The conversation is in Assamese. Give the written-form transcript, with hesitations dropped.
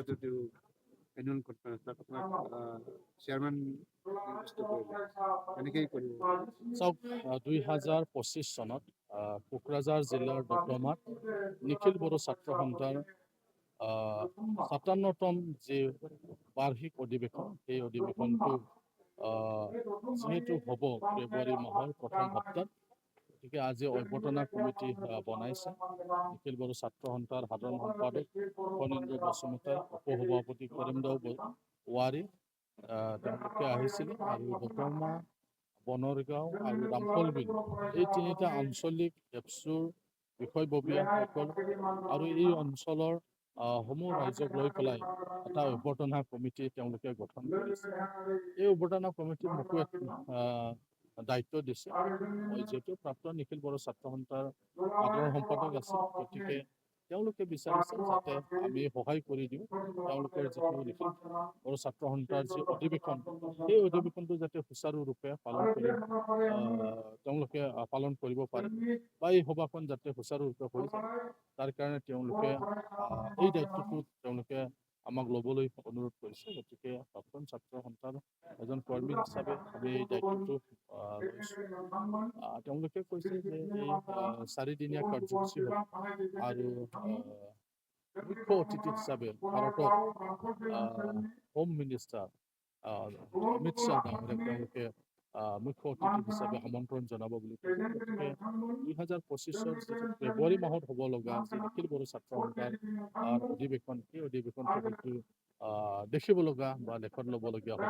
যদিও এনুৱেল কনফাৰেন্স তাত আপোনাক চেয়াৰমেন নিৰ্দিষ্ট কৰিলে এনেকেই কৰিব। চাওক 2025 চনত কোকৰাঝাৰ জিলাৰ দতমাত নিখিল বড়ো ছাত্ৰ সন্থাৰ 57তম যি বাৰ্ষিক অধিৱেশন, সেই অধিৱেশনটো যিহেতু হ'ব ফেব্ৰুৱাৰী মাহৰ প্ৰথম সপ্তাহত, গতিকে আজি অভ্যৰ্থনা কমিটি বনাইছে। নিখিল বড়ো ছাত্ৰ সন্থাৰ সাধাৰণ সম্পাদক ফণীন্দ্ৰ বসুমতাৰী, উপসভাপতি কৰিমদাও ৱাৰী তেওঁলোকে আহিছিলে আৰু দতমা, বনৰগাঁও আৰু ৰামফল বিল এই তিনিটা আঞ্চলিক এপছুৰ বিষয়ববীয়াসকল আৰু এই অঞ্চলৰ সমূহ ৰাইজক লৈ পেলাই এটা অভ্যৰ্থনা কমিটি তেওঁলোকে গঠন কৰিছে। এই অভ্যৰ্থনা কমিটিৰ মোকো দায়িত্ব দিছে। মই যিহেতু প্ৰাপ্ত নিখিল বড়ো ছাত্ৰ সন্থাৰ সাধাৰণ সম্পাদক আছিল, গতিকে তেওঁলোকে বিচাৰিছে যাতে আমি সহায় কৰি দিওঁ তেওঁলোকৰ যিটো নিখিল বড়ো ছাত্ৰ সন্থাৰ যি অধিৱেশন, সেই অধিৱেশনটো যাতে সুচাৰুৰূপে তেওঁলোকে পালন কৰিব পাৰে বা এই সভাখন যাতে সুচাৰুৰূপে হৈ যায়, তাৰ কাৰণে তেওঁলোকে এই দায়িত্বটো তেওঁলোকে আমাক ল'বলৈ অনুৰোধ কৰিছে। গতিকে প্ৰাক্তন ছাত্ৰ সন্থাৰ এজন কৰ্মী হিচাপে আমি এই দায়িত্বটো লৈছোঁ। তেওঁলোকে কৈছে যে এই 4দিনীয়া কাৰ্যসূচী হ'ব আৰু মুখ্য অতিথি হিচাপে ভাৰতৰ হোম মিনিষ্টাৰ অমিত শ্বাহ ডাঙৰীয়াক তেওঁলোকে মুখ্য অতিথি হিচাপে আমন্ত্ৰণ জনাব বুলি কৈছে। গতিকে 2025 যিটো ফেব্ৰুৱাৰী মাহত হ'ব লগা যি নিখিল বড়ো ছাত্ৰ সন্থাৰ অধিৱেশন, সেই অধিৱেশনটো হয়তো দেখিব লগা বা লেখত ল'বলগীয়া হ'ব।